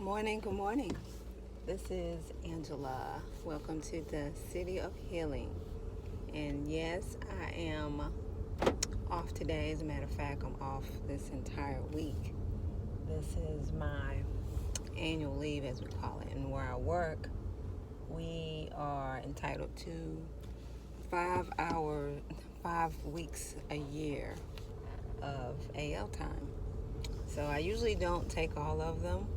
morning, good morning. This is Angela. Welcome to the City of Healing. And yes, I am off today. As a matter of fact, I'm off this entire week. This is my annual leave, as we call it. And where I work, we are entitled to 5 weeks a year of AL time. So I usually don't take all of them.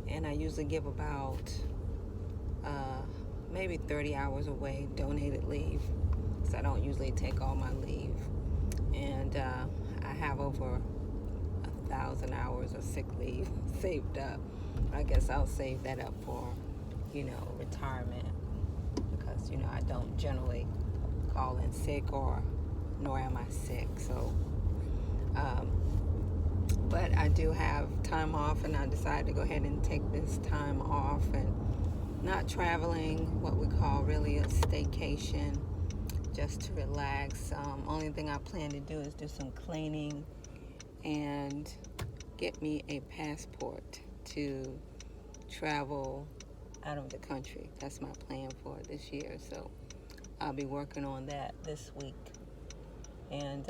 And I usually give about maybe 30 hours away, donated leave. So I don't usually take all my leave. And I have over 1,000 hours of sick leave saved up. I guess I'll save that up for, retirement. Because, I don't generally call in sick nor am I sick. So, but I do have time off, and I decided to go ahead and take this time off and not traveling, what we call really a staycation, just to relax. Only thing I plan to do is do some cleaning and get me a passport to travel out of the country. That's my plan for this year. So I'll be working on that this week. And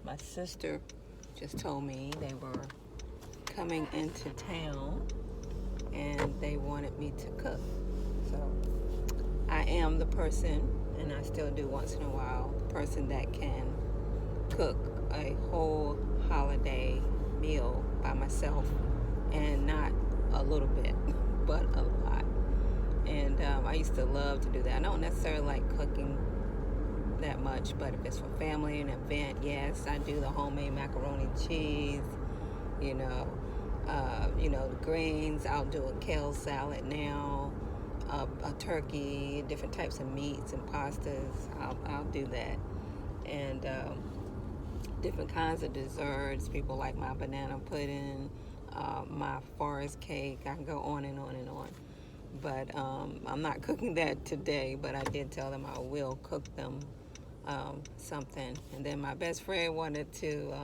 my sister just told me they were coming into town and they wanted me to cook. So I am the person, and I still do once in a while, the person that can cook a whole holiday meal by myself, and not a little bit, but a lot. And I used to love to do that. I don't necessarily like cooking that much, but if it's for family, an event, yes, I do the homemade macaroni and cheese, the greens. I'll do a kale salad now, a turkey, different types of meats and pastas. I'll do that. And different kinds of desserts. People like my banana pudding, my forest cake. I can go on and on and on. But I'm not cooking that today, but I did tell them I will cook them something. And then my best friend wanted to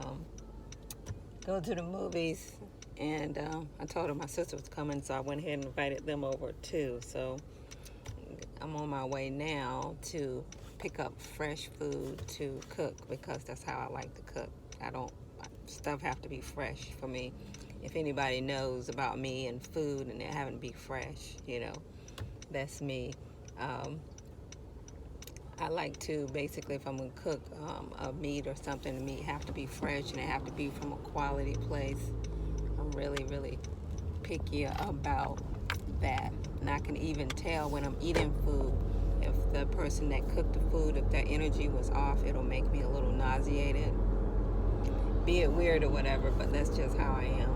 go to the movies, and I told her my sister was coming, so I went ahead and invited them over too. So I'm on my way now to pick up fresh food to cook, because that's how I like to cook. Stuff have to be fresh for me. If anybody knows about me and food and they're having to be fresh, that's me. I like to, basically, if I'm going to cook a meat or something, the meat have to be fresh and it have to be from a quality place. I'm really, really picky about that. And I can even tell when I'm eating food, if the person that cooked the food, if their energy was off, it'll make me a little nauseated. Be it weird or whatever, but that's just how I am.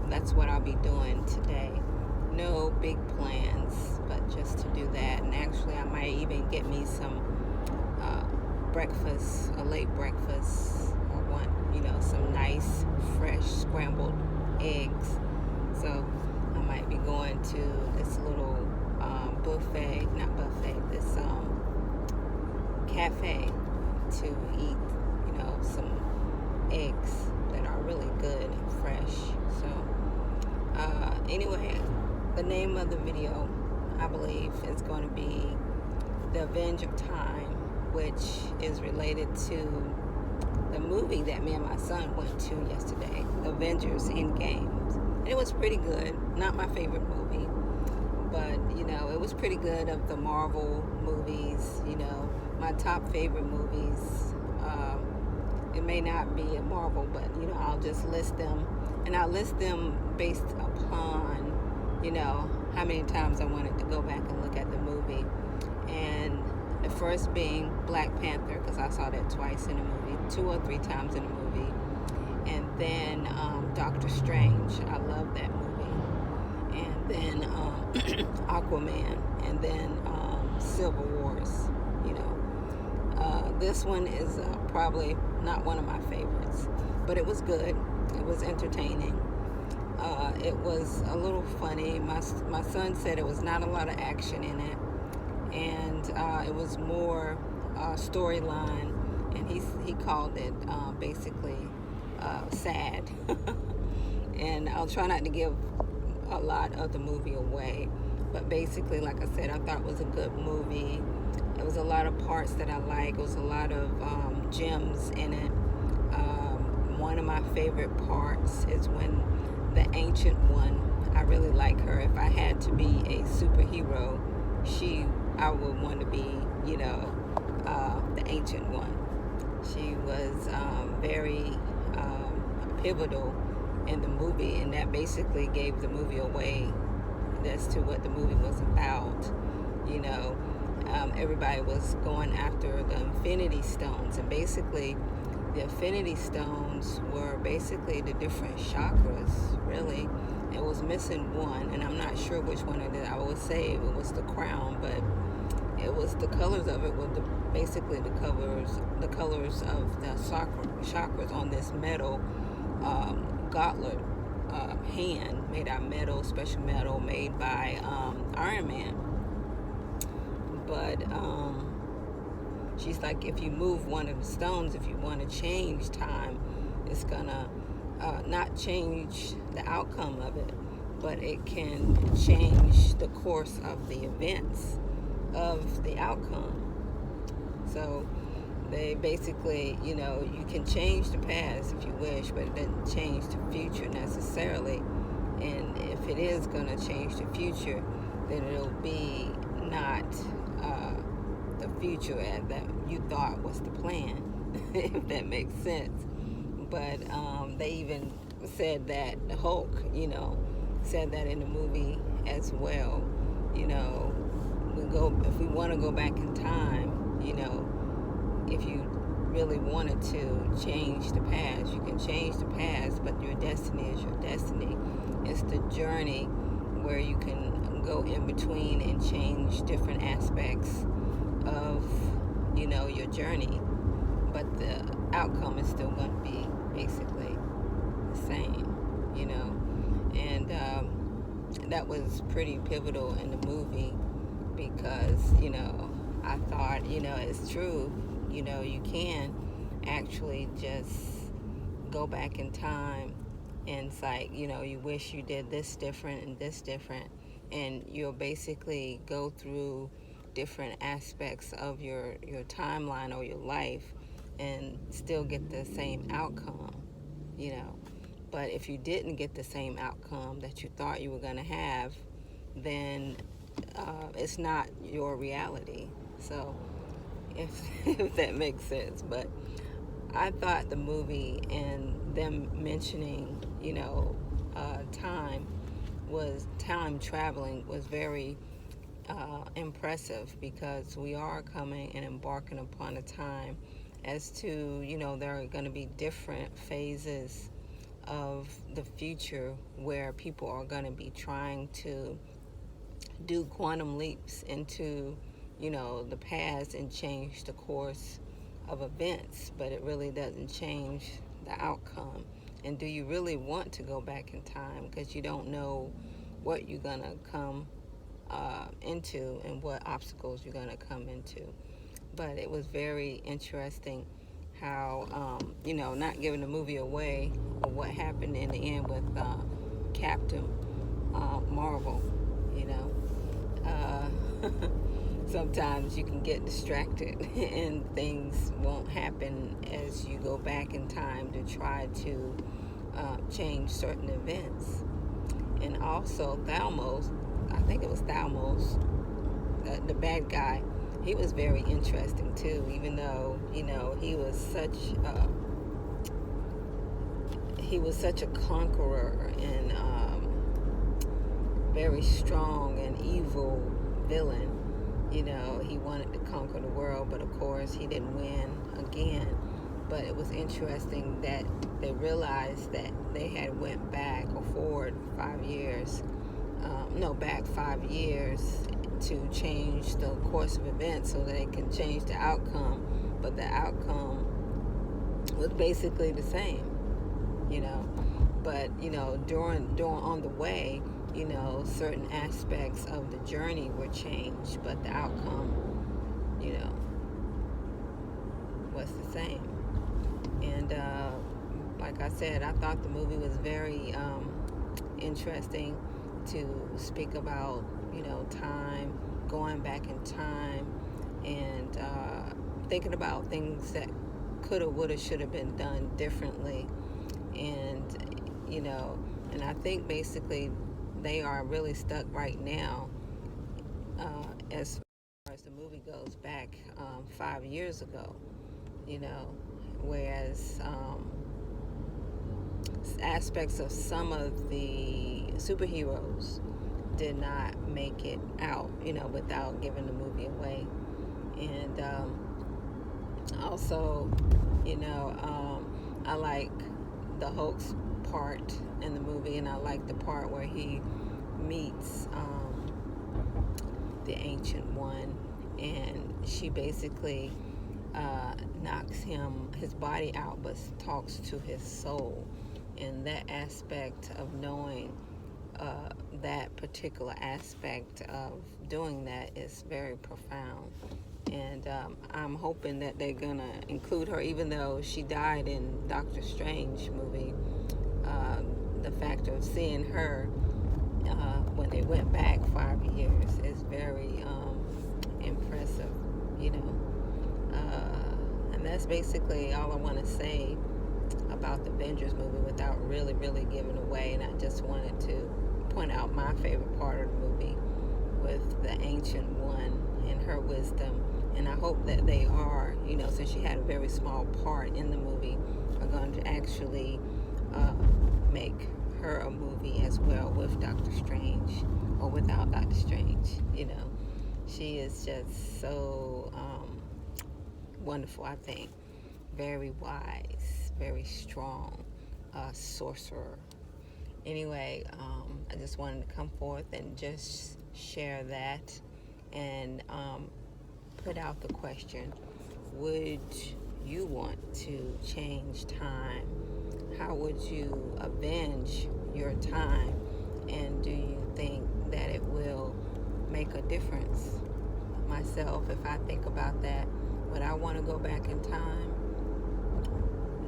That's what I'll be doing today. No big plans, but just to do that. And actually, I might even get me some breakfast, a late breakfast, or some nice, fresh scrambled eggs. So I might be going to this little this cafe to eat, some eggs that are really good and fresh. So anyway, the name of the video, I believe, is going to be The Avenge of Time, which is related to the movie that me and my son went to yesterday, Avengers Endgame. And it was pretty good. Not my favorite movie, but, it was pretty good. Of the Marvel movies, my top favorite movies. It may not be a Marvel, but, I'll just list them. And I'll list them based upon, how many times I wanted to go back and look at the movie. And the first being Black Panther, because I saw that twice in the movie, 2 or 3 times in the movie. And then Doctor Strange, I love that movie. And then Aquaman, and then Civil Wars. This one is probably not one of my favorites, but it was good. It was entertaining. It was a little funny. My son said it was not a lot of action in it, and it was more storyline, and he called it basically sad. And I'll try not to give a lot of the movie away, but basically, like I said, I thought it was a good movie. It was a lot of parts that I like. It was a lot of gems in it. One of my favorite parts is when the Ancient One, I really like her. If I had to be a superhero, I would want to be, the Ancient One. She was very pivotal in the movie, and that basically gave the movie away as to what the movie was about. Everybody was going after the Infinity Stones, and basically the Infinity Stones were basically the different chakras, really. It was missing one, and I'm not sure which one it is. I would say it was the crown, but it was the colors of it were basically the colors of the chakras on this metal gauntlet hand made out of metal, special metal made by Iron Man. But she's like, if you move one of the stones, if you want to change time, it's gonna not change the outcome of it, but it can change the course of the events of the outcome. So they basically, you can change the past if you wish, but it doesn't change the future necessarily. And if it is going to change the future, then it'll be not the future that you thought was the plan, if that makes sense. But they even said that the Hulk, said that in the movie as well. If we want to go back in time, if you really wanted to change the past, you can change the past, but your destiny is your destiny. It's the journey where you can go in between and change different aspects of, your journey, but the outcome is still going to be basically the same, and that was pretty pivotal in the movie because, I thought, it's true, you can actually just go back in time, and it's like, you wish you did this different and this different, and you'll basically go through different aspects of your timeline or your life and still get the same outcome, but if you didn't get the same outcome that you thought you were going to have, then it's not your reality. So if that makes sense. But I thought the movie and them mentioning, time traveling was very impressive, because we are coming and embarking upon a time as to, there are going to be different phases of the future where people are going to be trying to do quantum leaps into, the past and change the course of events, but it really doesn't change the outcome. And do you really want to go back in time? Because you don't know what you're going to come into and what obstacles you're going to come into. But it was very interesting how, not giving the movie away, or what happened in the end with Captain Marvel, sometimes you can get distracted and things won't happen as you go back in time to try to change certain events. And also Thanos, I think it was Thanos, the bad guy, he was very interesting too, even though, he was such a conqueror and very strong and evil villain. He wanted to conquer the world, but of course he didn't win again. But it was interesting that they realized that they had went back or forward 5 years, back 5 years to change the course of events so that they can change the outcome. But the outcome was basically the same, But, during on the way, certain aspects of the journey were changed, but the outcome, was the same. And like I said, I thought the movie was very interesting to speak about, time, going back in time, and thinking about things that coulda, woulda, shoulda been done differently. And, and I think basically they are really stuck right now, as far as the movie goes back 5 years ago, you know, whereas aspects of some of the superheroes did not make it out, without giving the movie away. And also, I like the Hulk's part in the movie, and I like the part where he meets the Ancient One, and she basically knocks his body out, but talks to his soul. And that aspect of knowing that particular aspect of doing that is very profound. And I'm hoping that they're going to include her, even though she died in Doctor Strange movie. The fact of seeing her when they went back 5 years is very impressive, and that's basically all I want to say about the Avengers movie without really, really giving away. And I just wanted to point out my favorite part of the movie with the Ancient One and her wisdom. And I hope that they are, since she had a very small part in the movie, are going to actually make her a movie as well with Doctor Strange or without Doctor Strange. She is just so wonderful, I think. Very wise, very strong sorcerer. Anyway, I just wanted to come forth and just share that and put out the question: would you want to change time? How would you avenge your time? And do you think that it will make a difference? Myself, if I think about that, would I want to go back in time?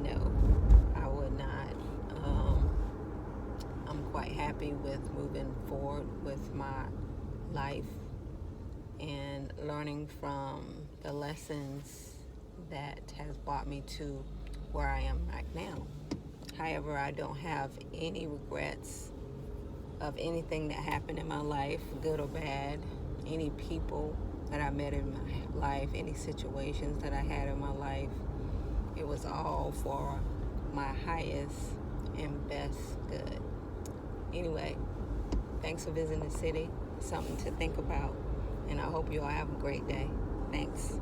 No, I would not. I'm quite happy with moving forward with my life and learning from the lessons that has brought me to where I am right now. However, I don't have any regrets of anything that happened in my life, good or bad, any people that I met in my life, any situations that I had in my life. It was all for my highest and best good. Anyway, thanks for visiting the city. Something to think about. And I hope you all have a great day. Thanks.